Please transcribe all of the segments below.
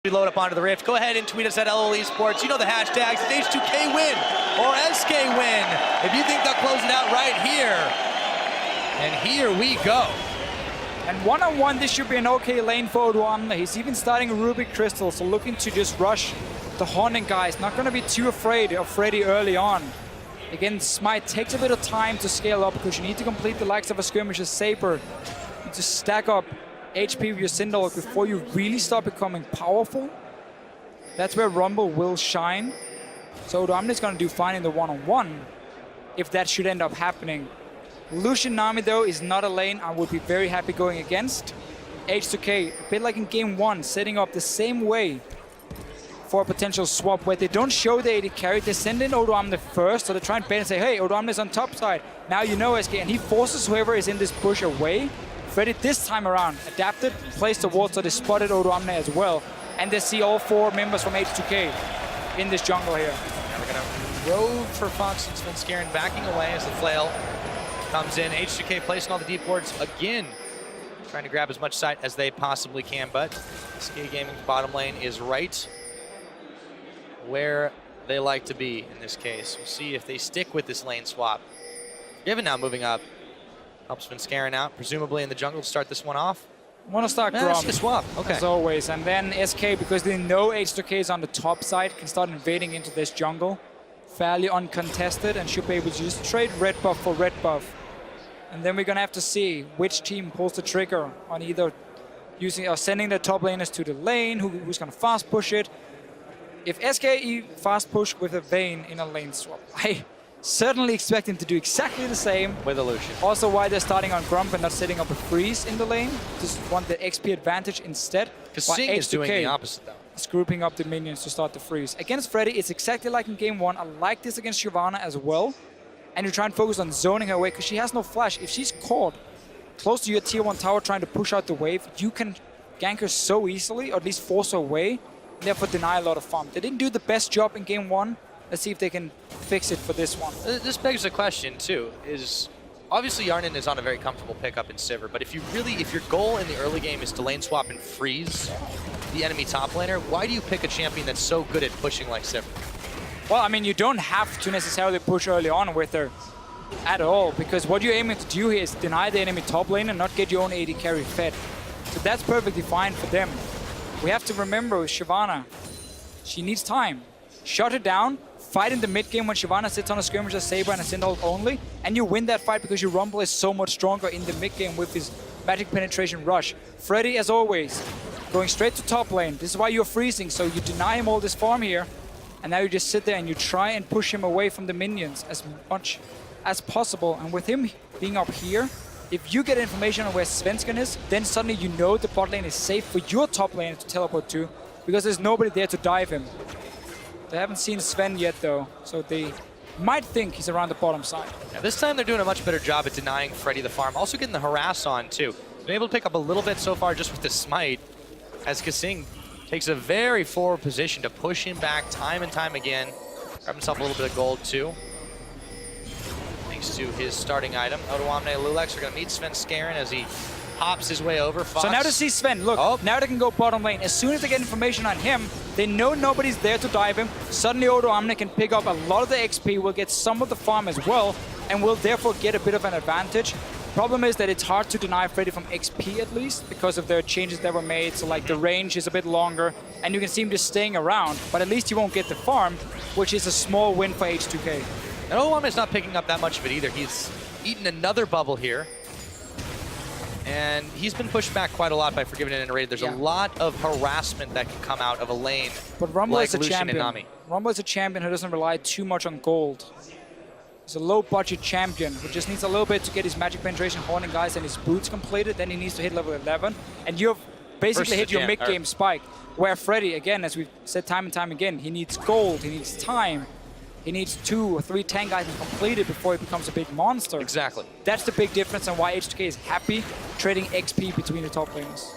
Load up onto the Rift. Go ahead and tweet us at LOL Esports. You know the hashtags. It's H2K win or SK win. If you think they'll close it out right here. And here we go. And one-on-one, this should be an okay lane for H2K. He's even starting Ruby Crystal, so looking to just rush the Haunting guys. Not going to be too afraid of Freddy early on. Again, Smite takes a bit of time to scale up because you need to complete the likes of a skirmisher Saber. You need to stack up HP with your Syndol before you really start becoming powerful. That's where Rumble will shine. So H2K is going to do fine in the one-on-one if that should end up happening. Lucian Nami, though, is not a lane I would be very happy going against. H2K, a bit like in game 1, setting up the same way for a potential swap where they don't show the AD carry. They send in H2K first, so they try and bait and say, hey, H2K is on top side. Now you know SK, and he forces whoever is in this bush away. Freddy this time around adapted, placed the ward so they spotted H2K as well. And they see all 4 members from H2K in this jungle here. Now we're going to road for Fox and Svenskeren backing away as the flail comes in. H2K placing all the deep wards again, trying to grab as much sight as they possibly can, but SK Gaming's bottom lane is right where they like to be in this case. We'll see if they stick with this lane swap. Given now moving up. Helps Svenskeren out, presumably in the jungle to start this one off. Want to start Grom, swap. Okay. as always. And then SK, because they know H2K is on the top side, can start invading into this jungle. Fairly uncontested and should be able to just trade red buff for red buff. And then we're going to have to see which team pulls the trigger on either using or sending their top laners to the lane, who's going to fast push it. If SK fast push with a Vayne in a lane swap, I certainly expect him to do exactly the same. With a Lucian. Also why they're starting on Grump and not setting up a freeze in the lane. Just want the XP advantage instead. Because Sing is doing the opposite though. It's grouping up the minions to start the freeze. Against Freddy, it's exactly like in game 1. I like this against Shyvana as well. And you try and focus on zoning her away because she has no flash. If she's caught close to your tier 1 tower trying to push out the wave, you can gank her so easily, or at least force her away, and therefore deny a lot of farm. They didn't do the best job in game 1. Let's see if they can fix it for this one. This begs the question too, is obviously Yarnan is on a very comfortable pickup in Sivir, but if your goal in the early game is to lane swap and freeze the enemy top laner, why do you pick a champion that's so good at pushing like Sivir? Well, I mean, you don't have to necessarily push early on with her at all, because what you're aiming to do here is deny the enemy top lane and not get your own AD carry fed. So that's perfectly fine for them. We have to remember with Shyvana, she needs time. Shut her down, fight in the mid game when Shyvana sits on a skirmisher Saber and a Syndol only, and you win that fight because your Rumble is so much stronger in the mid game with his magic penetration rush. Freddy, as always, going straight to top lane. This is why you're freezing, so you deny him all this farm here, and now you just sit there and you try and push him away from the minions as much as possible. And with him being up here, if you get information on where Svenskeren is, then suddenly you know the bot lane is safe for your top lane to teleport to, because there's nobody there to dive him. They haven't seen Sven yet, though, so they might think he's around the bottom side. Yeah, this time they're doing a much better job at denying Freddy the farm. Also getting the harass on, too. Been able to pick up a little bit so far just with the smite, as Kasing takes a very forward position to push him back time and time again. Grab himself a little bit of gold, too. Thanks to his starting item. H2K and Lulex are going to meet Svenskeren as he hops his way over. Fox. So now to see Sven, look, now they can go bottom lane. As soon as they get information on him, they know nobody's there to dive him. Suddenly H2K can pick up a lot of the XP, will get some of the farm as well, and will therefore get a bit of an advantage. Problem is that it's hard to deny Freddy from XP at least, because of the changes that were made. So like the range is a bit longer, and you can see him just staying around, but at least you won't get the farm, which is a small win for H2K. And H2K is not picking up that much of it either. He's eaten another bubble here. And he's been pushed back quite a lot by Forgiven and Rated. There's a lot of harassment that can come out of a lane but Rumble like is a Lucian champion. and Nami. Rumble is a champion who doesn't rely too much on gold. He's a low-budget champion who just needs a little bit to get his magic penetration, Haunting guys, and his boots completed. Then he needs to hit level 11. And you've basically hit your mid-game spike. Where Freddy, again, as we've said time and time again, he needs gold, he needs time. He needs 2 or 3 tank items completed before he becomes a big monster. Exactly. That's the big difference and why H2K is happy trading XP between the top laners.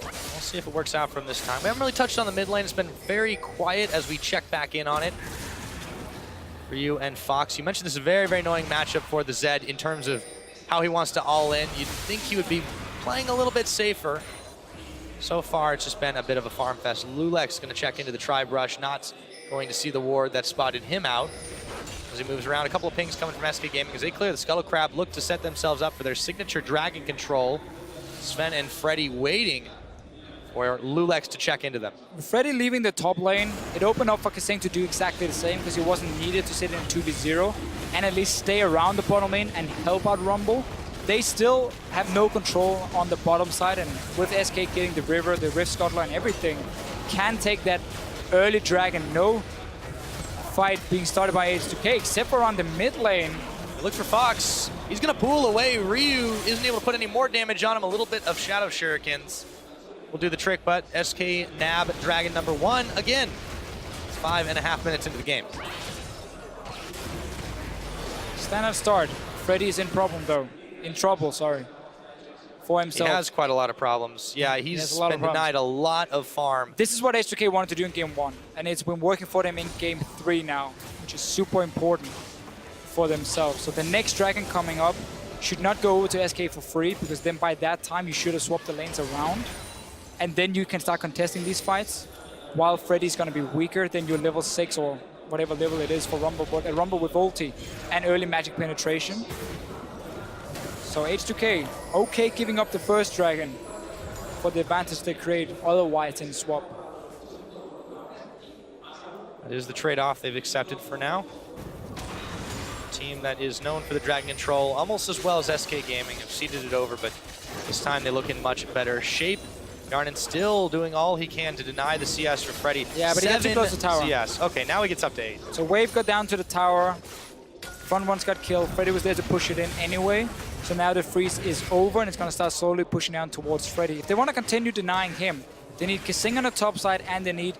We'll see if it works out from this time. We haven't really touched on the mid lane. It's been very quiet as we check back in on it. For you and Fox, you mentioned this is a very, very annoying matchup for the Zed in terms of how he wants to all in. You'd think he would be playing a little bit safer. So far, it's just been a bit of a farm fest. Lulek's going to check into the tri-brush, not going to see the ward that spotted him out. As he moves around, a couple of pings coming from SK Gaming as they clear the Scuttle Crab, look to set themselves up for their signature dragon control. Sven and Freddy waiting for Lulex to check into them. With Freddy leaving the top lane, it opened up for Kasing to do exactly the same because he wasn't needed to sit in 2v0 and at least stay around the bottom lane and help out Rumble. They still have no control on the bottom side, and with SK getting the river, the Rift Scuttler and everything, can take that early dragon. No fight being started by H2K except for on the mid lane. Look for Fox. He's going to pull away. Ryu isn't able to put any more damage on him. A little bit of Shadow Shurikens will do the trick, but SK nab Dragon number 1 again. It's 5.5 minutes into the game. Standard start. Freddy is in trouble, sorry, for himself. He has quite a lot of problems. Yeah, he's been denied a lot of farm. This is what H2K wanted to do in game 1, and it's been working for them in game 3 now, which is super important for themselves. So the next dragon coming up should not go over to SK for free, because then by that time you should have swapped the lanes around, and then you can start contesting these fights, while Freddy's going to be weaker than your level 6 or whatever level it is for Rumble, but a Rumble with ulti and early magic penetration. So H2K, okay giving up the first dragon for the advantage they create, otherwise in swap. That is the trade-off they've accepted for now. Team that is known for the dragon control almost as well as SK Gaming have seeded it over, but this time they look in much better shape. Yarnin still doing all he can to deny the CS for Freddy. Yeah, but he had to close the tower. CS. Okay, now he gets up to 8. So Wave got down to the tower. Front one's got killed. Freddy was there to push it in anyway. So now the freeze is over, and it's going to start slowly pushing down towards Freddy. If they want to continue denying him, they need Kasing on the top side, and they need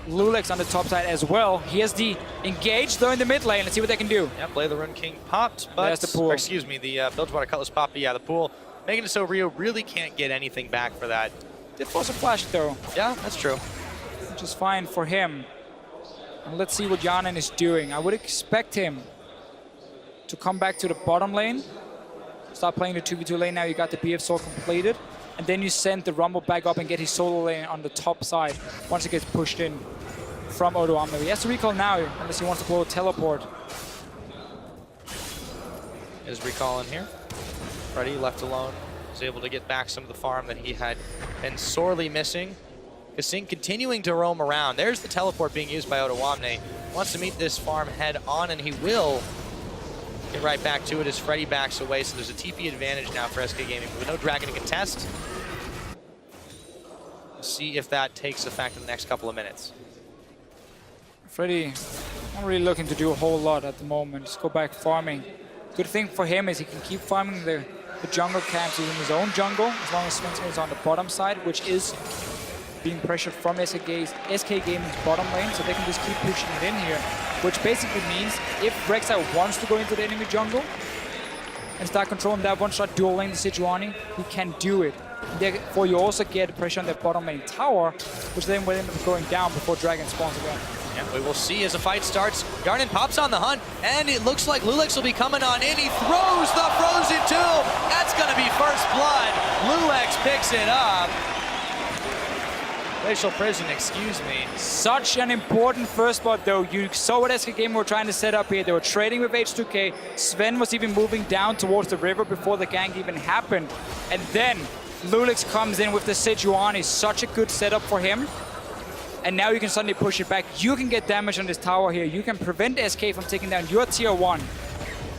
Lulex on the top side as well. Here's the engage, though, in the mid lane. Let's see what they can do. Yeah, Blade of the Rune King popped, but... There's the pool. Or excuse me, the Bilgewater Cutlass popped, but yeah, the pool. Making it so Rio really can't get anything back for that. Did force a flash, though. Yeah, that's true. Which is fine for him. And let's see what Yarnin is doing. I would expect him to come back to the bottom lane. Start playing the 2v2 lane now. You got the BF sword completed. And then you send the Rumble back up and get his solo lane on the top side once it gets pushed in from Odoamne. He has to recall now unless he wants to blow a teleport. Is recall in here. Freddy left alone. Was able to get back some of the farm that he had been sorely missing. Kasing continuing to roam around. There's the teleport being used by Odoamne. Wants to meet this farm head on, and he will. Get right back to it as Freddy backs away, so there's a TP advantage now for SK Gaming with no dragon to contest. We'll see if that takes effect in the next couple of minutes. Freddy not really looking to do a whole lot at the moment. Just go back farming. Good thing for him is he can keep farming the jungle camps in his own jungle, as long as Svenska is on the bottom side, which is being pressured from SK Gaming's bottom lane, so they can just keep pushing it in here. Which basically means if Rek'Sai wants to go into the enemy jungle and start controlling that one-shot dual lane, the Sejuani, he can do it. Therefore, you also get pressure on that bottom lane tower, which then will end up going down before Dragon spawns again. Yeah, we will see as the fight starts. Yarnin pops on the hunt, and it looks like Lulex will be coming on in. He throws the Frozen Tomb. That's going to be first blood. Lulex picks it up. Glacial Prison, excuse me. Such an important first blood, though. You saw what SK Gaming were trying to set up here. They were trading with H2K. Sven was even moving down towards the river before the gank even happened. And then Lulex comes in with the Sejuani. Such a good setup for him. And now you can suddenly push it back. You can get damage on this tower here. You can prevent SK from taking down your tier 1.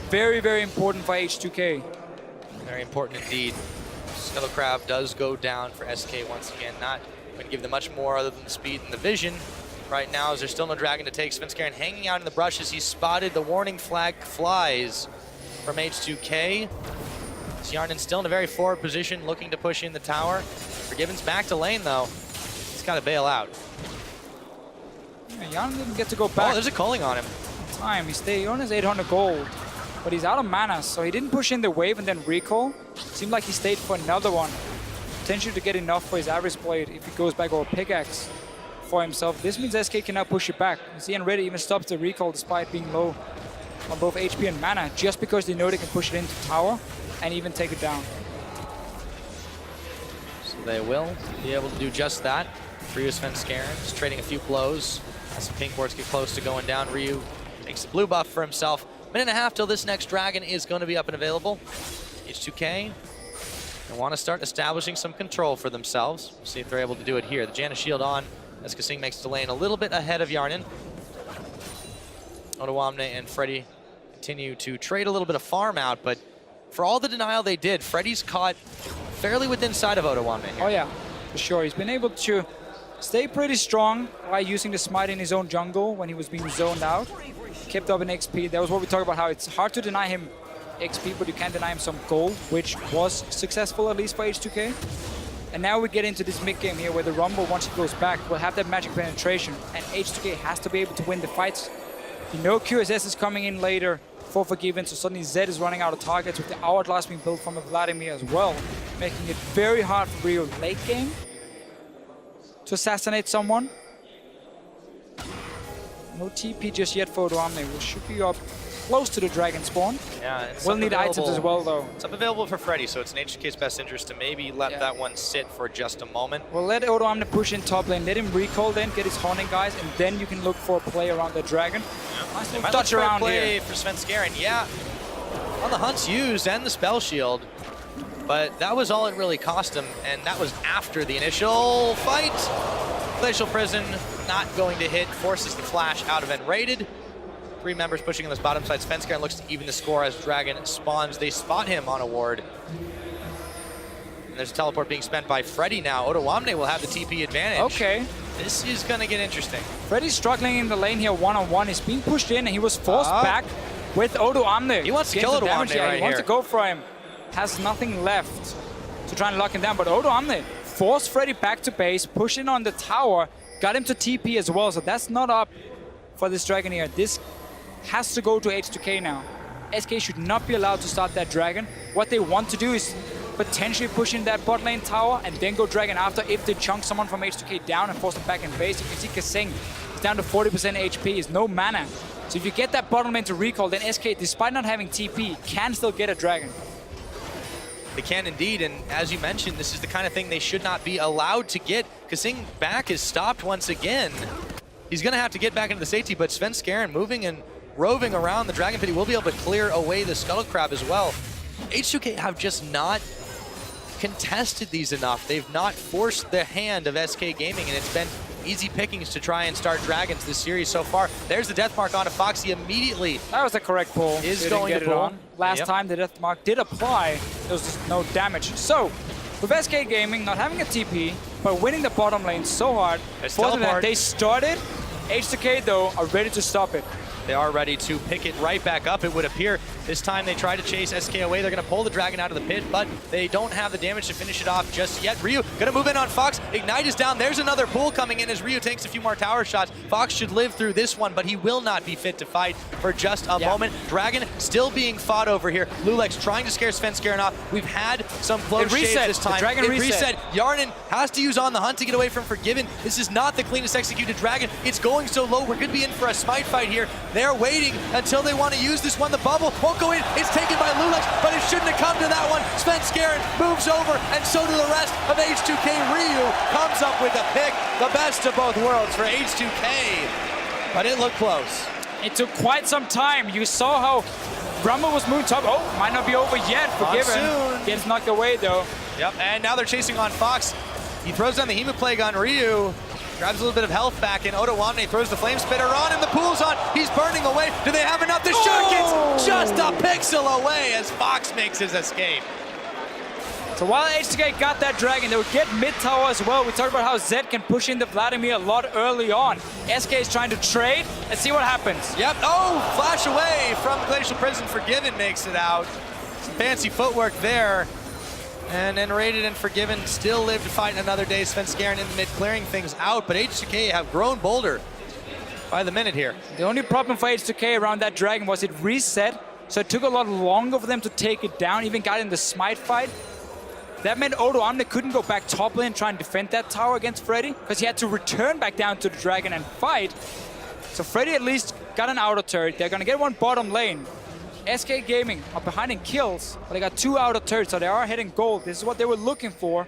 Very, very important for H2K. Very important indeed. Scuttle Crab does go down for SK once again. Not going to give them much more other than the speed and the vision. Right now, as there's still no dragon to take, Svenskaren hanging out in the brushes. He's spotted. The warning flag flies from H2K. Yarnin still in a very forward position, looking to push in the tower. Forgiven's back to lane, though. He's got to bail out. Yeah, Yarnin didn't get to go back. Oh, there's a calling on him. Time. He on his 800 gold, but he's out of mana, so he didn't push in the wave and then recall. Seemed like he stayed for another one. Potentially to get enough for his average blade if he goes back or pickaxe for himself. This means SK can now push it back. ZN Ready even stops the recall despite being low on both HP and mana, just because they know they can push it into tower and even take it down. So They will be able to do just that. Ryu Svenskeren is trading a few blows as the pink boards get close to going down. Ryu takes the blue buff for himself. Minute and a half till this next dragon is going to be up and available. H2K, they want to start establishing some control for themselves. We'll see if they're able to do it here. The Janus shield on as Kasing makes the lane a little bit ahead of Yarnin. Odoamne and Freddy continue to trade a little bit of farm out, but for all the denial they did, Freddy's caught fairly within sight of Odoamne here. Oh yeah, for sure. He's been able to stay pretty strong by using the smite in his own jungle when he was being zoned out. Kept up in XP. That was what we talked about, how it's hard to deny him XP, but you can deny him some gold, which was successful at least for H2K. And now we get into this mid game here where the Rumble, once he goes back, will have that magic penetration, and H2K has to be able to win the fights. You know QSS is coming in later for Forgiven, so suddenly Zed is running out of targets with the Hourglass being built from a Vladimir as well, making it very hard for Rio late game to assassinate someone. No TP just yet for Odoamne. We should be up close to the dragon spawn. Yeah, it's we'll need items as well, though. It's up available for Freddy, so it's in H2K's best interest to maybe let that one sit for just a moment. We'll let Odoamne push in top lane, let him recall then, get his haunting guys, and then you can look for a play around the dragon. Yeah. Nice little touch around play here. For Svenskeren, yeah. On the hunts used and the spell shield, but that was all it really cost him, and that was after the initial fight. Glacial Prison not going to hit, forces the flash out of Enrated. 3 members pushing on this bottom side. Svenskeren looks to even the score as Dragon spawns. They spot him on a ward. And there's a teleport being spent by Freddy now. Odoamne will have the TP advantage. Okay. This is going to get interesting. Freddy's struggling in the lane here one-on-one. He's being pushed in, and he was forced back with Odoamne. He wants to kill Odoamne right here. He wants to go for him. Has nothing left to try and lock him down, but Odoamne forced Freddy back to base, push in on the tower, got him to TP as well, so that's not up for this dragon here. This has to go to H2K now. SK should not be allowed to start that dragon. What they want to do is potentially push in that bot lane tower and then go dragon after if they chunk someone from H2K down and force them back in base. You can see Kasing is down to 40% HP, is no mana. So if you get that bottom lane to recall, then SK, despite not having TP, can still get a dragon. They can indeed, and as you mentioned, this is the kind of thing they should not be allowed to get. Kasing back is stopped once again. He's going to have to get back into the safety, but Svenskeren moving and roving around the Dragon Pit, he will be able to clear away the Scuttle Crab as well. H2K have just not contested these enough. They've not forced the hand of SK Gaming, and it's been easy pickings to try and start dragons this series so far. There's the death mark on Foxy immediately. That was the correct pull. Is going to pull. Last time the death mark did apply, there was just no damage. So, with SK Gaming not having a TP, but winning the bottom lane so hard, they started. H2K, though, are ready to stop it. They are ready to pick it right back up, it would appear. This time they try to chase SK away. They're going to pull the dragon out of the pit, but they don't have the damage to finish it off just yet. Ryu going to move in on Fox. Ignite is down. There's another pull coming in as Ryu takes a few more tower shots. Fox should live through this one, but he will not be fit to fight for just a moment. Dragon still being fought over here. Lulex trying to scare Svenskeren off. We've had some close shaves this time. The dragon reset. Yarnin has to use On the Hunt to get away from Forgiven. This is not the cleanest executed dragon. It's going so low. We're going to be in for a smite fight here. They're waiting until they want to use this one. The bubble won't go in. It's taken by Lulex, but it shouldn't have come to that one. Svenskeren moves over, and so do the rest of H2K. Ryu comes up with a pick. The best of both worlds for H2K, but it looked close. It took quite some time. You saw how Rumble was moving top. Oh, might not be over yet. Forgiven. Gets knocked away, though. Yep, and now they're chasing on Fox. He throws down the Hemoplague on Ryu. Grabs a little bit of health back, and Odoamne throws the Flame Spitter on him. The pool's on. He's burning away. Do they have enough? The shot gets just a pixel away as Fox makes his escape. So while H2K got that dragon, they would get mid tower as well. We talked about how Zed can push in the Vladimir a lot early on. SK is trying to trade. Let's see what happens. Yep. Oh, flash away from Glacial Prison. Forgiven makes it out. Some fancy footwork there. And Enrated and Forgiven still live to fight another day. Svenskeren in the mid clearing things out, but H2K have grown bolder by the minute here. The only problem for H2K around that dragon was it reset, so it took a lot longer for them to take it down, even got in the smite fight. That meant Odoamne couldn't go back top lane and try and defend that tower against Freddy, because he had to return back down to the dragon and fight. So Freddy at least got an outer turret. They're gonna get one bottom lane. SK Gaming are behind in kills, but they got 2 outer turrets, so they are hitting gold. This is what they were looking for.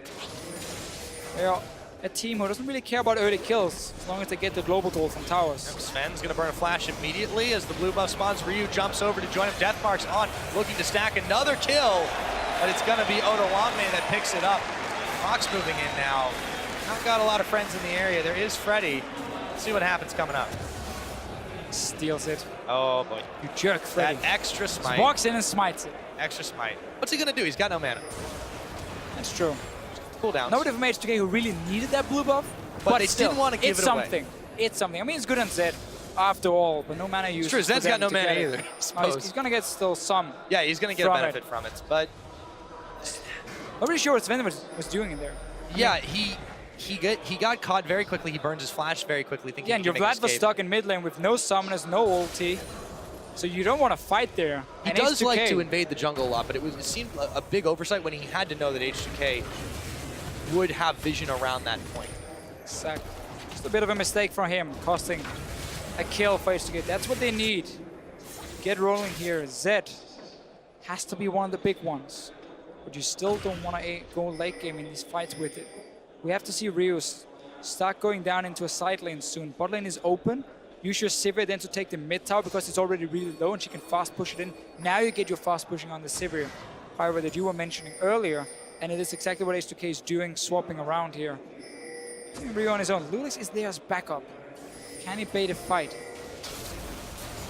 They're a team who doesn't really care about early kills as long as they get the global goal from towers. Sven's going to burn a flash immediately as the blue buff spawns. Ryu jumps over to join him. Deathmark's on, looking to stack another kill, but it's going to be Otawame that picks it up. Fox moving in now. Not got a lot of friends in the area. There is Freddy. Let's see what happens coming up. Steals it. Oh boy. You jerk, Freddy. That extra smite. Just walks in and smites it. Extra smite. What's he going to do? He's got no mana. That's true. Cooldowns. Nobody from H2K who really needed that blue buff, but they still, didn't want to give it's it something. away. It's something. I mean, it's good on Zed after all, but no mana use. It's true, Zed's got no mana either, I No, suppose. he's going to get still some. Yeah, he's going to get a benefit from it, but... Not really sure what Sven was doing in there. Yeah, he got caught very quickly. He burns his flash very quickly, thinking Yeah, and your Vlad was stuck in mid lane with no summoners, no ulti. So you don't want to fight there. He and does H2K, like to invade the jungle a lot, but it seemed a big oversight when he had to know that H2K would have vision around that point. Exactly. Just a bit of a mistake from him, costing a kill for H2K. That's what they need. Get rolling here. Zed has to be one of the big ones. But you still don't want to go late game in these fights with it. We have to see Ryu start going down into a side lane soon. Bot lane is open. Use your Sivir then to take the mid tower because it's already really low and she can fast push it in. Now you get your fast pushing on the Sivir, however, that you were mentioning earlier. And it is exactly what H2K is doing, swapping around here. Ryu on his own. Lulix is there as backup. Can he bait a fight?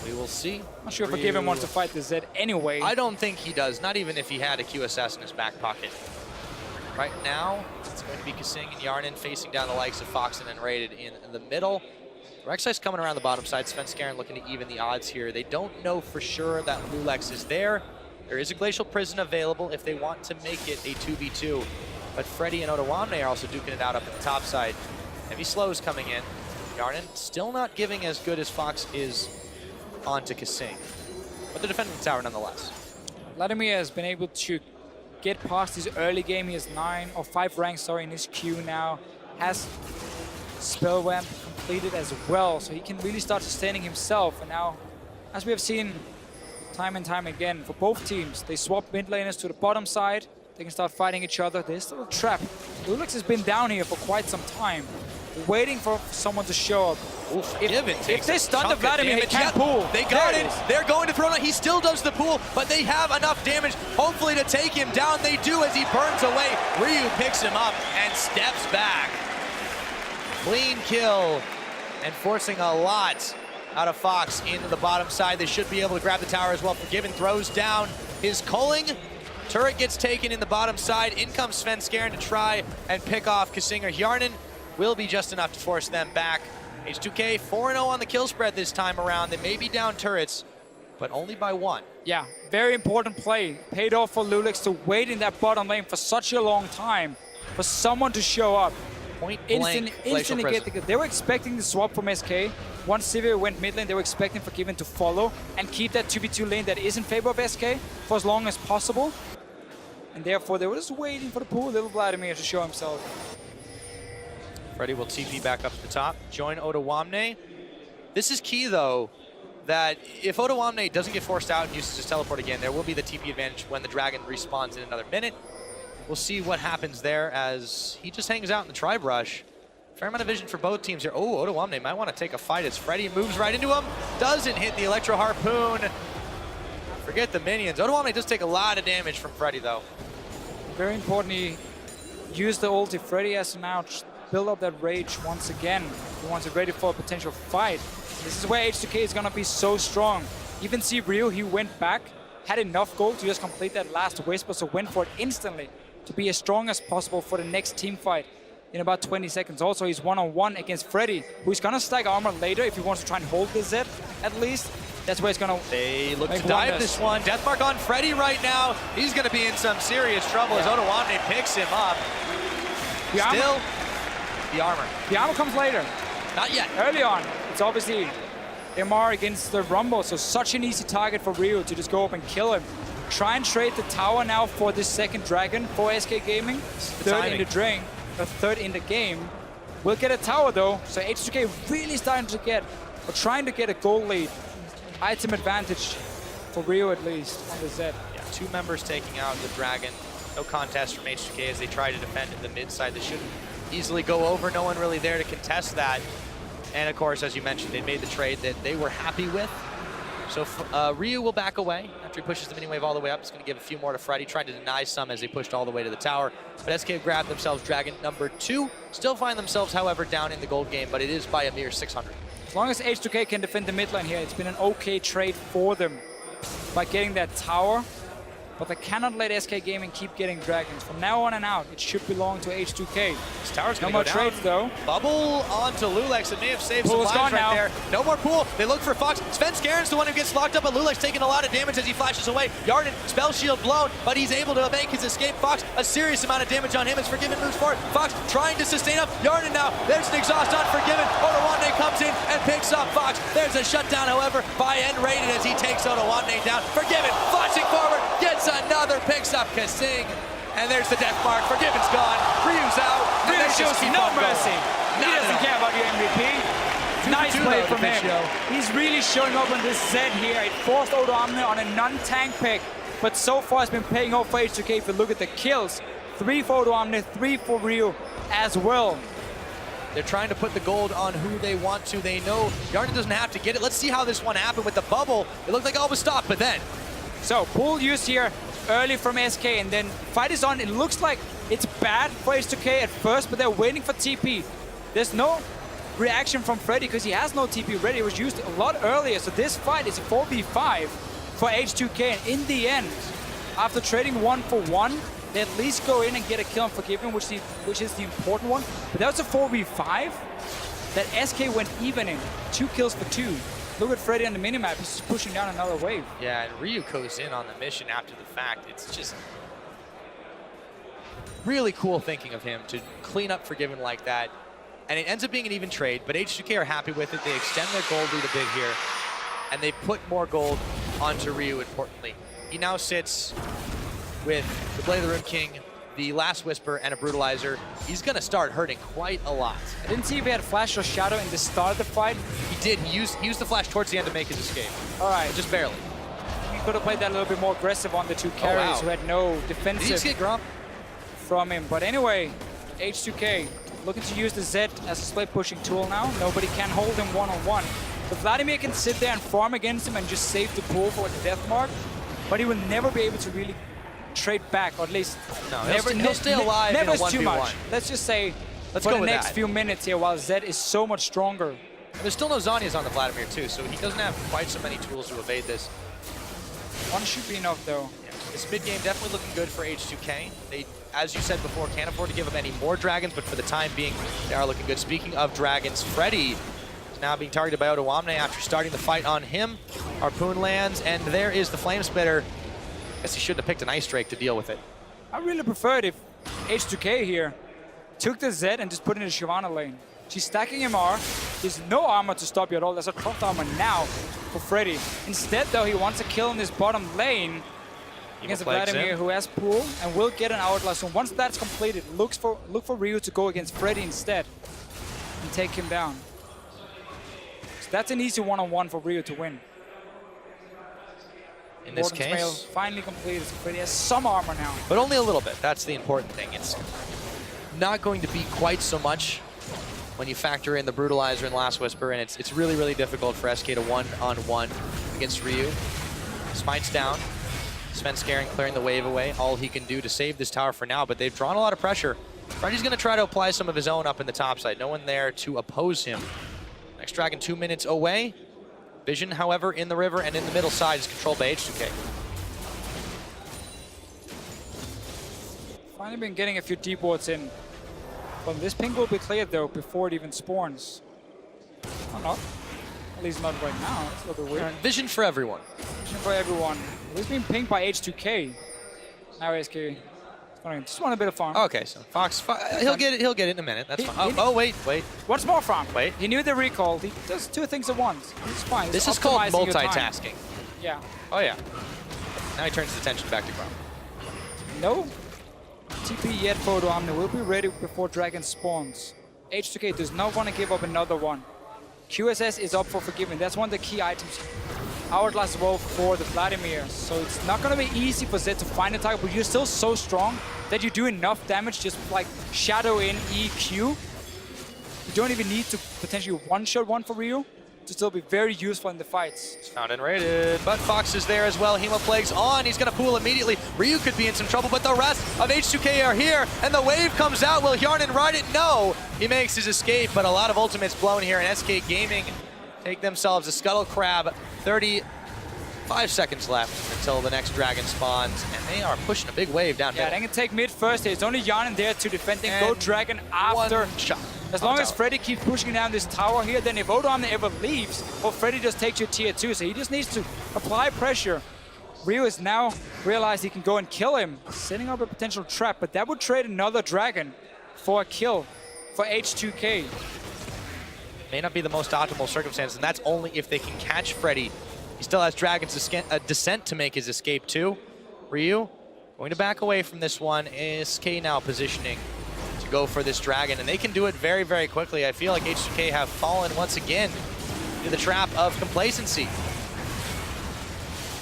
We will see. Not sure if Forgiven wants to fight the Zed anyway. I don't think he does, not even if he had a QSS in his back pocket. Right now, it's going to be Kasing and Yarnin facing down the likes of Foxen and Rated in the middle. Rek'Sai's coming around the bottom side. Svenskeren looking to even the odds here. They don't know for sure that Lulex is there. There is a Glacial Prison available if they want to make it a 2v2. But Freddy and Otawamne are also duking it out up at the top side. Heavy slows coming in. Yarnin still not giving as good as Fox is onto Kasing. But they're defending the tower nonetheless. Vladimir has been able to get past his early game. He has 5 ranks in his queue now. Has Spell Ramp completed as well, so he can really start sustaining himself. And now, as we have seen time and time again, for both teams, they swap mid laners to the bottom side. They can start fighting each other. There's still a trap. Lulix has been down here for quite some time, waiting for someone to show up. Oof, if they stun the Vladimir, he can't pull. They got it. They're going to throw it. He still does the pull, but they have enough damage, hopefully, to take him down. They do as he burns away. Ryu picks him up and steps back. Clean kill and forcing a lot out of Fox into the bottom side. They should be able to grab the tower as well. Forgiven throws down his culling. Turret gets taken in the bottom side. In comes Svenskeren to try and pick off Kasinger. Yarnin will be just enough to force them back. H2K 4-0 on the kill spread this time around. They may be down turrets, but only by 1. Yeah, very important play. Paid off for Lulix to wait in that bottom lane for such a long time for someone to show up. Point blank, Instantly get the kill. They were expecting the swap from SK. Once Sivir went mid lane, they were expecting Forgiven to follow and keep that 2v2 lane that is in favor of SK for as long as possible. And therefore, they were just waiting for the poor little Vladimir to show himself. Freddy will TP back up to the top, join Otawamne. This is key, though, that if Otawamne doesn't get forced out and uses his teleport again, there will be the TP advantage when the dragon respawns in another minute. We'll see what happens there as he just hangs out in the tribe rush. Fair amount of vision for both teams here. Oh, Otawamne might want to take a fight as Freddy moves right into him. Doesn't hit the Electro Harpoon. Forget the minions. Otawamne does take a lot of damage from Freddy, though. Very important, he used the ulti. Freddy has to now build up that rage once again. He wants it ready for a potential fight. This is where H2K is going to be so strong. Even see Ryu, he went back, had enough gold to just complete that last whisper, so went for it instantly to be as strong as possible for the next team fight in about 20 seconds. Also, he's one-on-one against Freddy, who's going to stack armor later if he wants to try and hold the Zed, at least. That's where he's going to They look to dive this one. Deathmark on Freddy right now. He's going to be in some serious trouble as Otawamne picks him up. Still, the armor. The armor comes later. Not yet. Early on, it's obviously MR against the Rumble, so such an easy target for Ryu to just go up and kill him. Try and trade the tower now for this second dragon for SK Gaming. Third in the game. We'll get a tower though, so H2K really starting to get, or trying to get a goal lead. Item advantage for Ryu at least on the Zed. Yeah, 2 members taking out the dragon. No contest from H2K as they try to defend the mid side. They should easily go over. No one really there to contest that. And of course, as you mentioned, they made the trade that they were happy with. So Ryu will back away after he pushes the mini wave all the way up. He's going to give a few more to Freddy, trying to deny some as they pushed all the way to the tower. But SK grabbed themselves Dragon number 2. Still find themselves, however, down in the gold game, but it is by a mere 600. As long as H2K can defend the mid lane here, it's been an okay trade for them by getting that tower. But they cannot let SK Gaming keep getting dragons. From now on and out, it should belong to H2K. This tower's no gonna more go down. trades though. Bubble onto Lulex. It may have saved Pool some is lives gone right now. there. No more pool. They look for Fox. Sven Skaren's the one who gets locked up, but Lulex taking a lot of damage as he flashes away. Yarden, spell shield blown, but he's able to make his escape. Fox, a serious amount of damage on him as Forgiven moves forward. Fox trying to sustain up. Yarden now. There's an exhaust on Forgiven. Otawande comes in and picks up Fox. There's a shutdown, however, by End Rated as he takes Otawande down. Forgiven flashing forward, gets another, picks up Kasing. And there's the death mark. Forgiven's gone. Ryu's out. Ryu shows no mercy. He Not doesn't at all. care about your MVP. Nice play from him. He's really showing up on this Zed here. It forced Otawande on a non-tank pick, but so far it's been paying off for H2K. If you look at the kills, 3 for Otawande, 3 for Ryu as well. They're trying to put the gold on who they want to. They know Yarden doesn't have to get it. Let's see how this one happened with the bubble. It looked like all was stopped, but then. So pool used here early from SK, and then fight is on. It looks like it's bad for H2K at first, but they're waiting for TP. There's no reaction from Freddy because he has no TP ready. It was used a lot earlier, so this fight is a 4v5 for H2K, and in the end, after trading 1 for 1, they at least go in and get a kill on Forgiven, which is the important one. But that was a 4v5 that SK went even in. 2 kills for 2. Look at Freddy on the minimap, he's just pushing down another wave. Yeah, and Ryu goes in on the mission after the fact. It's just really cool thinking of him to clean up Forgiven like that. And it ends up being an even trade, but H2K are happy with it. They extend their gold lead a bit here, and they put more gold onto Ryu, importantly. He now sits with the Blade of the Rune King, the Last Whisper, and a Brutalizer. He's gonna start hurting quite a lot. I didn't see if he had Flash or Shadow in the start of the fight. He did. He used the Flash towards the end to make his escape. All right. Just barely. He could have played that a little bit more aggressive on the 2 carries wow. who had no Did he defensive just get Grump? from him. But anyway, H2K looking to use the Zed as a split pushing tool now. Nobody can hold him one-on-one. But Vladimir can sit there and farm against him and just save the pool for the death mark. But he will never be able to really trade back, or at least No, he'll stay alive in a never too 1v1. much. Let's just say Let's for go the with next that. few minutes here, while Zed is so much stronger. And there's still no Zhonya's on the Vladimir too, so he doesn't have quite so many tools to evade this. One should be enough though. Yeah. This mid game definitely looking good for H2K. They, as you said before, can't afford to give up any more dragons, but for the time being, they are looking good. Speaking of dragons, Freddy is now being targeted by Otawande after starting the fight on him. Harpoon lands, and there is the Flame Spitter. Guess he shouldn't have picked an Ice Drake to deal with it. I really preferred if H2K here took the Zed and just put it in the Shyvana lane. She's stacking MR. There's no armor to stop you at all. There's a cropped armor now for Freddy. Instead, though, he wants a kill in this bottom lane against Vladimir, who has pool and will get an Hourglass. So once that's completed, look for Ryu to go against Freddy instead and take him down. So that's an easy one-on-one for Ryu to win. In this Warden's Mail case, finally completed. So Freddy has some armor now. but only a little bit. That's the important thing. It's not going to be quite so much when you factor in the Brutalizer and Last Whisper, and it's really, really difficult for SK to one-on-one against Ryu. Smite's down. Sven Skaren clearing the wave away. All he can do to save this tower for now, but they've drawn a lot of pressure. Freddy's going to try to apply some of his own up in the top side. No one there to oppose him. Next Dragon 2 minutes away. Vision, however, in the river and in the middle side is controlled by H2K. Finally been getting a few deep wards in. But this ping will be cleared though before it even spawns. Or not. At least not right now. It's a little bit weird. Vision for everyone. Vision for everyone. He's being pinged by H2K. Now SK just want a bit of farm. Okay, so Fox, he'll get it in a minute. That's fine. Oh, wait. What's more farm? Wait. He knew the recall. He does 2 things at once. It's fine. This He's is called optimizing your time. multitasking. Yeah. Oh, yeah. Now he turns his attention back to Grump. No TP yet for Otawande. Will be ready before Dragon spawns. H2K does not want to give up another one. QSS is up for Forgiven. That's one of the key items Hourglass as well for the Vladimir. So it's not going to be easy for Zed to find a target, but you're still so strong that you do enough damage just like shadow in EQ. You don't even need to potentially one-shot one for Ryu to still be very useful in the fights. It's found and raided, but Fox is there as well. Hemoplague's on, he's gonna pool immediately. Ryu could be in some trouble, but the rest of H2K are here, and the wave comes out. Will Hjarnan ride it? No! He makes his escape, but a lot of ultimates blown here, and SK Gaming take themselves a Scuttle Crab. 35 seconds left until the next dragon spawns, and they are pushing a big wave down Yeah, middle. they can take mid first here. It's only Hjarnan there to defend and go dragon after. One shot. As long as Freddy keeps pushing down this tower here, then if Odoamne ever leaves, well, Freddy just takes your tier 2, so he just needs to apply pressure. Ryu has now realized he can go and kill him, setting up a potential trap, but that would trade another dragon for a kill for H2K. May not be the most optimal circumstance, and that's only if they can catch Freddy. He still has Dragon's Descent to make his escape too. Ryu going to back away from this one. SK now positioning to go for this dragon, and they can do it very, very quickly. I feel like H2K have fallen once again to the trap of complacency.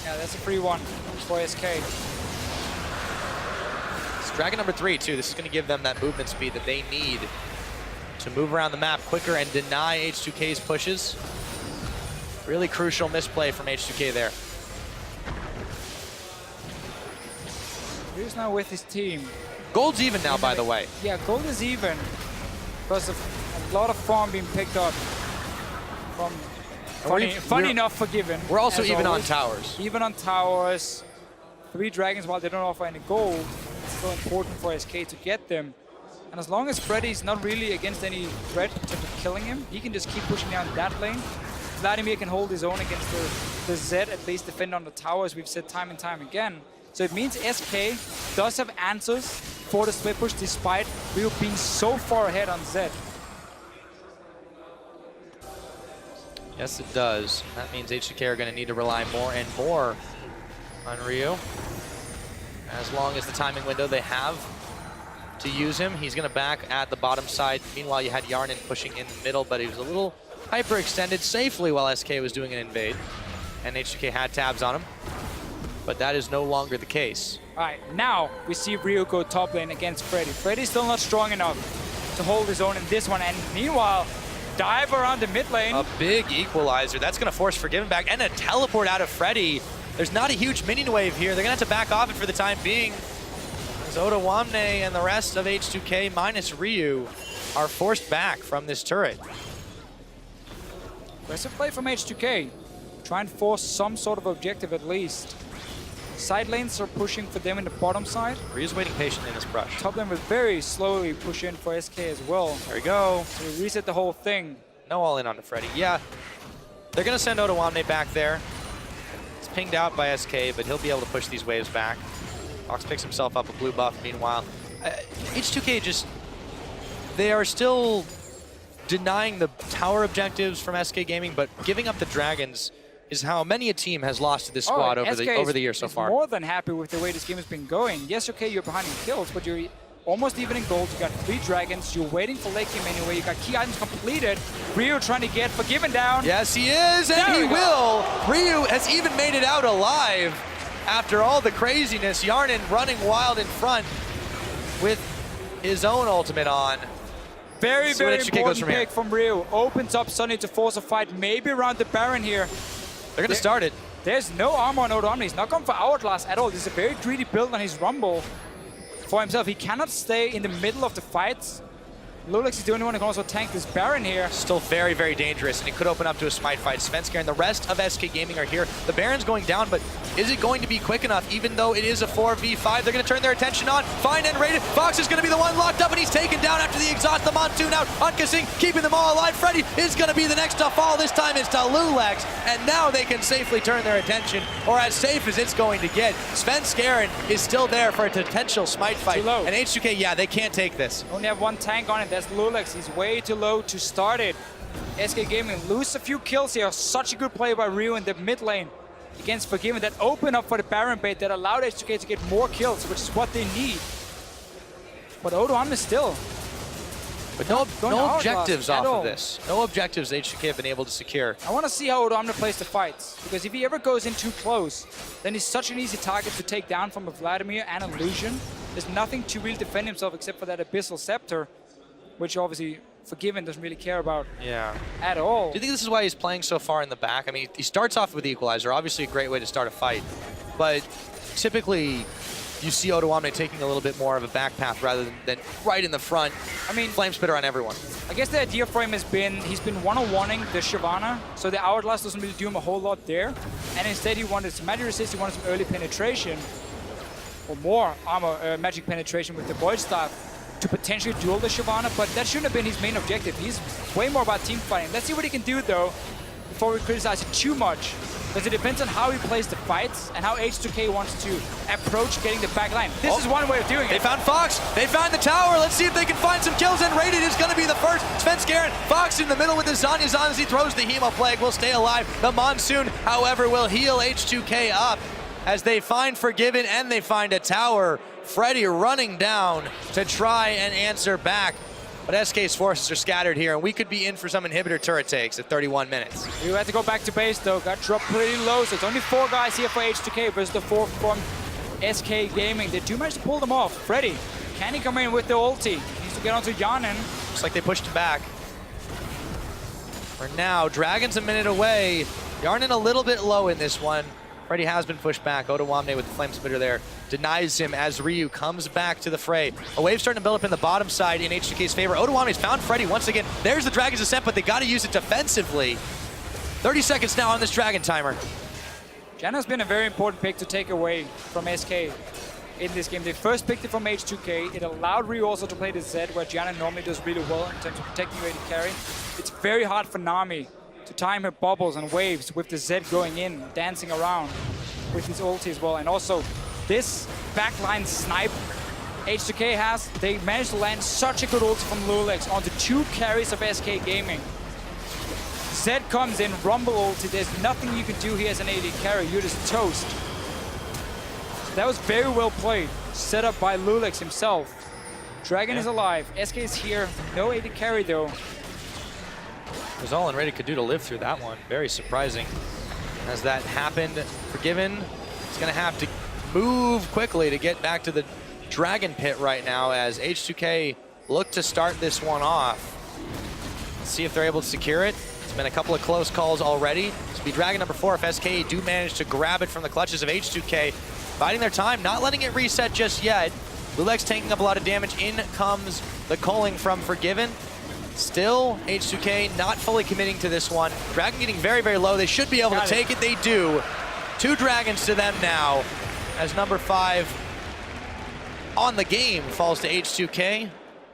Yeah, that's a free one for SK. It's dragon number 3 too. This is going to give them that movement speed that they need to move around the map quicker and deny H2K's pushes. Really crucial misplay from H2K there. Ryu's now with his team. Gold's even now, by the way. Yeah, gold is even because of a lot of farm being picked up from funny enough Forgiven. We're also even always. on towers. Even on towers. 3 dragons, while they don't offer any gold, it's still important for SK to get them. And as long as Freddy's not really against any threat in terms of killing him, he can just keep pushing down that lane. Vladimir can hold his own against the Zed, at least defend on the tower, as we've said time and time again. So it means SK does have answers for the split push, despite Ryu being so far ahead on Zed. Yes, it does. That means H2K are going to need to rely more and more on Ryu. As long as the timing window they have to use him, he's going to back at the bottom side. Meanwhile, you had Hjarnan pushing in the middle, but he was a little hyperextended safely while SK was doing an invade. And H2K had tabs on him, but that is no longer the case. All right, now we see Ryu go top lane against Freddy. Freddy's still not strong enough to hold his own in this one, and meanwhile, dive around the mid lane. A big equalizer. That's going to force Forgiven back, and a teleport out of Freddy. There's not a huge minion wave here. They're going to have to back off it for the time being. As Odoamne and the rest of H2K minus Ryu are forced back from this turret. Aggressive play from H2K. Try and force some sort of objective at least. Side lanes are pushing for them in the bottom side. Ryu's waiting patiently in this brush. Top lane will very slowly push in for SK as well. There we go. So we reset the whole thing. No all in on the Freddy. Yeah, they're going to send Odoamne back there. It's pinged out by SK, but he'll be able to push these waves back. Fox picks himself up a blue buff meanwhile. H2K just, they are still denying the tower objectives from SK Gaming, but giving up the dragons is how many a team has lost to this squad over the years so far. More than happy with the way this game has been going. Yes, okay, you're behind in kills, but you're almost even in gold. You got 3 dragons. You're waiting for late game anyway. You got key items completed. Ryu trying to get Forgiven down. Yes, he is, and he will. Ryu has even made it out alive after all the craziness. Hjarnan running wild in front with his own ultimate on. Very, very important pick from Ryu. Opens up Sunny to force a fight, maybe around the Baron here. They're going to start it. There's no armor on Odoamne. He's not going for Hourglass at all. This is a very greedy build on his Rumble for himself. He cannot stay in the middle of the fights. Lulex is the only one who can also tank this Baron here. Still very, very dangerous, and it could open up to a smite fight. Svenskar and the rest of SK Gaming are here. The Baron's going down, but is it going to be quick enough? Even though it is a 4v5, they're going to turn their attention on. Fine and raided. Fox is going to be the one locked up, and he's taken down after the exhaust. The Monsoon out on Kasing, keeping them all alive. Freddy is going to be the next to fall. This time it's to Lulex, and now they can safely turn their attention, or as safe as it's going to get. Svenskar is still there for a potential smite fight. Too low. And H2K, yeah, they can't take this. Only have 1 tank on it. That's Lulex. He's way too low to start it. SK Gaming lose a few kills here. Such a good play by Ryu in the mid lane against Forgiven that opened up for the Baron bait that allowed H2K to get more kills, which is what they need. But Odoamne still But no Hourglass objectives at off all. of this. No objectives H2K have been able to secure. I want to see how Odomna plays the fights, because if he ever goes in too close, then he's such an easy target to take down from a Vladimir and a Lucian. There's nothing to really defend himself except for that Abyssal Scepter, which obviously Forgiven doesn't really care about at all. Do you think this is why he's playing so far in the back? I mean, he starts off with the Equalizer, obviously a great way to start a fight, but typically you see Odomna taking a little bit more of a back path rather than right in the front. I mean, Flame Spitter on everyone. I guess the idea for him has been, he's been one-on-oneing the Shyvana, so the Hourglass doesn't really do him a whole lot there. And instead he wanted some magic resist, he wanted some early penetration, or more armor magic penetration with the Void Staff to potentially duel the Shyvana, but that shouldn't have been his main objective. He's way more about team fighting. Let's see what he can do though, before we criticize it too much. Because it depends on how he plays the fights and how H2K wants to approach getting the back line. This is one way of doing it. They found Fox. They found the tower. Let's see if they can find some kills. And Rated is going to be the first. Sven Skaren. Fox in the middle with the Zanyas on as he throws the Hemo Plague. Will stay alive. The Monsoon, however, will heal H2K up as they find Forgiven and they find a tower. Freddy running down to try and answer back. But SK's forces are scattered here, and we could be in for some inhibitor turret takes at 31 minutes. We had to go back to base, though. Got dropped pretty low, so it's only 4 guys here for H2K versus the 4 from SK Gaming. They do manage to pull them off. Freddy, can he come in with the ulti? Needs to get onto Yanin. Looks like they pushed him back. For now, Dragon's a minute away. Yarnin a little bit low in this one. Freddy has been pushed back. Odomna with the Flame Spitter there denies him as Ryu comes back to the fray. A wave starting to build up in the bottom side in H2K's favor. Odomna's found Freddy once again. There's the Dragon's Ascent, but they got to use it defensively. 30 seconds now on this Dragon timer. Janna's been a very important pick to take away from SK in this game. They first picked it from H2K. It allowed Ryu also to play the Z, where Janna normally does really well in terms of protecting you AD carry. It's very hard for Nami to time her bubbles and waves with the Z going in, dancing around with his ulti as well. And also, this backline snipe H2K has, they managed to land such a good ulti from Lulex onto 2 carries of SK Gaming. Z comes in, Rumble ulti, there's nothing you can do here as an AD carry, you're just toast. So that was very well played, set up by Lulex himself. Dragon is alive, SK is here, no AD carry though. It was all Unrated could do to live through that one. Very surprising. As that happened, Forgiven is going to have to move quickly to get back to the Dragon Pit right now as H2K look to start this one off. Let's see if they're able to secure it. It's been a couple of close calls already. This will be Dragon number 4 if SK do manage to grab it from the clutches of H2K. Biding their time, not letting it reset just yet. Lulex taking up a lot of damage. In comes the culling from Forgiven. Still, H2K not fully committing to this one. Dragon getting very, very low. They should be able to take it. They do. 2 Dragons to them now as number 5 on the game falls to H2K.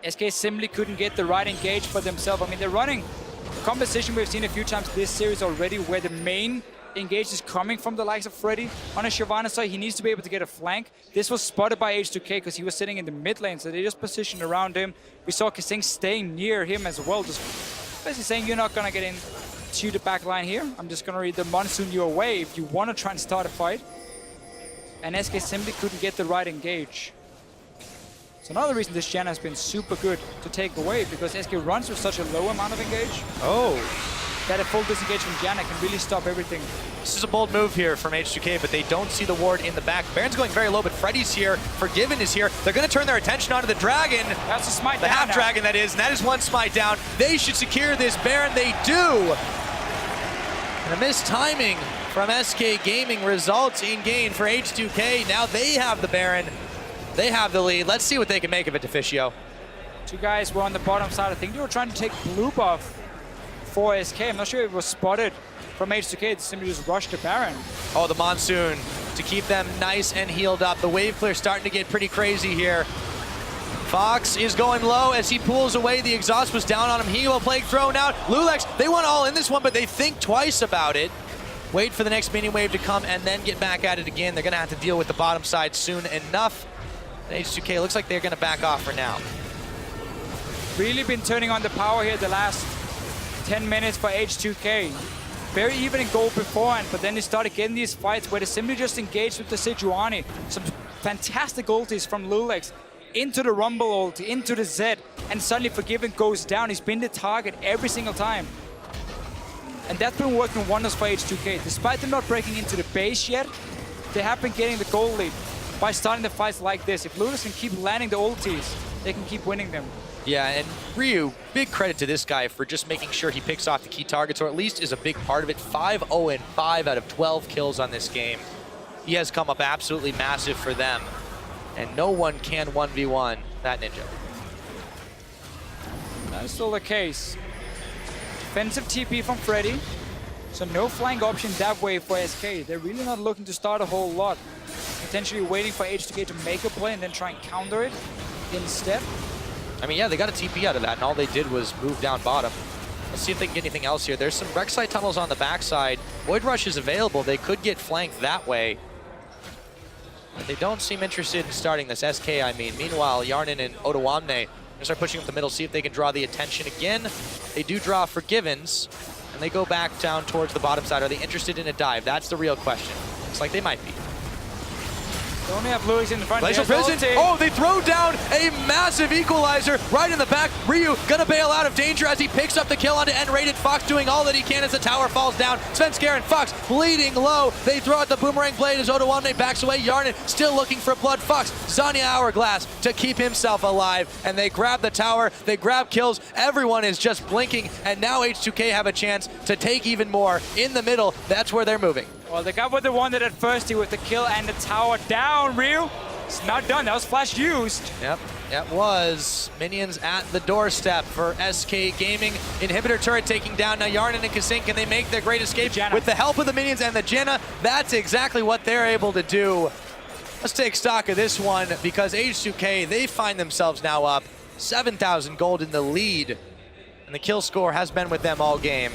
SK simply couldn't get the right engage for themselves. I mean, they're running a composition we've seen a few times this series already where the main engage is coming from the likes of Freddy. On a Shyvana side, he needs to be able to get a flank. This was spotted by H2K because he was sitting in the mid lane, so they just positioned around him. We saw Kasing staying near him as well, just basically saying, you're not going to get into the back line here. I'm just going to read the Monsoon your way if you want to try and start a fight. And SK simply couldn't get the right engage. So another reason this Janna has been super good to take away, because SK runs with such a low amount of engage. Oh. That a full disengage from Janna can really stop everything. This is a bold move here from H2K, but they don't see the ward in the back. Baron's going very low, but Freddy's here. Forgiven is here. They're going to turn their attention onto the Dragon. That's a smite the down. The half Dragon, that is, and that is 1 smite down. They should secure this Baron. They do. And a missed timing from SK Gaming results in gain for H2K. Now they have the Baron. They have the lead. Let's see what they can make of it, Deficio. 2 guys were on the bottom side. I think they were trying to take blue buff for SK. I'm not sure if it was spotted from H2K. They simply just rushed the Baron. Oh, the Monsoon to keep them nice and healed up. The wave clear starting to get pretty crazy here. Fox is going low as he pulls away. The exhaust was down on him. Hemo Plague thrown out. Lulex, they went all in this one, but they think twice about it. Wait for the next mini wave to come and then get back at it again. They're going to have to deal with the bottom side soon enough. And H2K looks like they're going to back off for now. Really been turning on the power here the last 10 minutes for H2K. Very even in goal beforehand, but then they started getting these fights where they simply just engaged with the Sejuani. Some fantastic ultis from Lulex. into the Rumble ulti, into the Z, and suddenly Forgiven goes down. He's been the target every single time. And that's been working wonders for H2K. Despite them not breaking into the base yet, they have been getting the gold lead by starting the fights like this. If Ludix can keep landing the ultis, they can keep winning them. Yeah, and Ryu, big credit to this guy for just making sure he picks off the key targets, or at least is a big part of it. 5-0-5 out of 12 kills on this game. He has come up absolutely massive for them. And no one can 1v1 that Ninja. That is still the case. Defensive TP from Freddy. So no flank option that way for SK. They're really not looking to start a whole lot. Potentially waiting for H2K to make a play and then try and counter it instead. I mean, yeah, they got a TP out of that, and all they did was move down bottom. Let's see if they can get anything else here. There's some Rek'Sai tunnels on the backside. Void Rush is available. They could get flanked that way. But they don't seem interested in starting this, SK, I mean. Meanwhile, Yarnin and Otawamne are going to start pushing up the middle, see if they can draw the attention again. They do draw Forgivens, and they go back down towards the bottom side. Are they interested in a dive? That's the real question. Looks like they might be. They only have Ludix in the front. Glacial Prison. Oh, they throw down a massive equalizer right in the back. Ryu gonna bail out of danger as he picks up the kill onto N-rated. Fox doing all that he can as the tower falls down. Svenskeren and Fox bleeding low. They throw out the boomerang blade as Otawamne backs away. Yarnin still looking for blood. Fox, Zanya Hourglass to keep himself alive. And they grab the tower. They grab kills. Everyone is just blinking. And now H2K have a chance to take even more in the middle. That's where they're moving. Well, the guy with the one that at first he with the kill and the tower down, Ryu. It's not done, that was flash used. Yep, that was minions at the doorstep for SK Gaming. Inhibitor turret taking down now Yarnin and Kasink, and they make their great escape with the help of the minions and the Jenna. That's exactly what they're able to do. Let's take stock of this one because H2K, they find themselves now up 7,000 gold in the lead. And the kill score has been with them all game.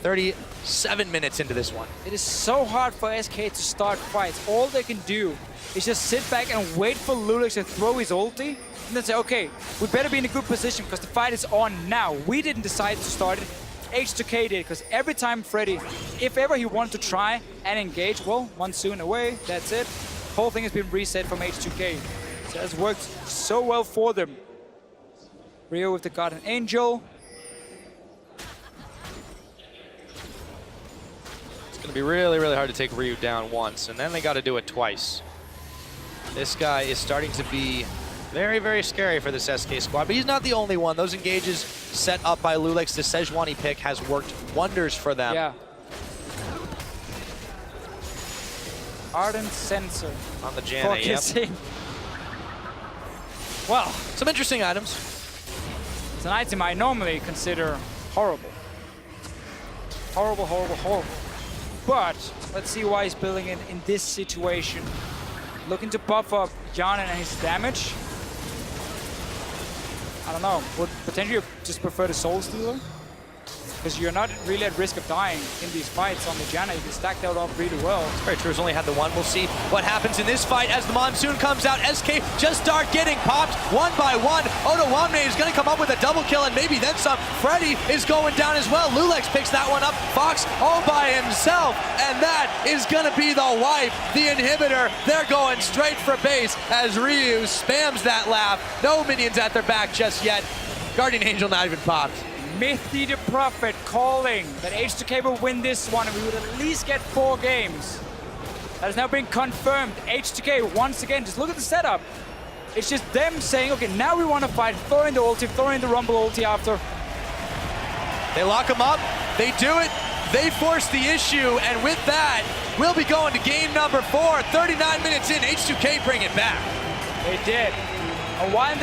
37 minutes into this one. It is so hard for SK to start fights. All they can do is just sit back and wait for Ludix to throw his ulti and then say, okay, we better be in a good position because the fight is on now. We didn't decide to start it. H2K did, because every time Freddy, if ever he wanted to try and engage, well, one soon away, that's it. Whole thing has been reset from H2K. So that's worked so well for them. Rio with the Guardian Angel. It's going to be really, really hard to take Ryu down once, and then they got to do it twice. This guy is starting to be very, very scary for this SK squad, but he's not the only one. Those engages set up by Lulix, the Sejuani pick, has worked wonders for them. Yeah. Ardent Sensor. On the Janna, yep. Well, some interesting items. It's an item I normally consider horrible. Horrible, horrible, horrible. But let's see why he's building it in this situation. Looking to buff up John and his damage. I don't know, would potentially just prefer the Soul Stealer? Because you're not really at risk of dying in these fights on the Janna. You can stack that up really well. Very true, he's only had the one. We'll see what happens in this fight as the Monsoon comes out. SK just start getting popped one by one. Otawamne is going to come up with a double kill and maybe then some. Freddy is going down as well. Lulix picks that one up. Fox all by himself. And that is going to be the wipe. The inhibitor, they're going straight for base as Ryu spams that laugh. No minions at their back just yet. Guardian Angel not even popped. Mithy the Prophet calling that H2K will win this one and we would at least get 4 games. That has now been confirmed. H2K, once again, just look at the setup. It's just them saying, okay, now we want to fight. Throw in the ulti, throw in the Rumble ulti after. They lock him up, they do it, they force the issue, and with that, we'll be going to game number 4. 39 minutes in, H2K bring it back. They did. A while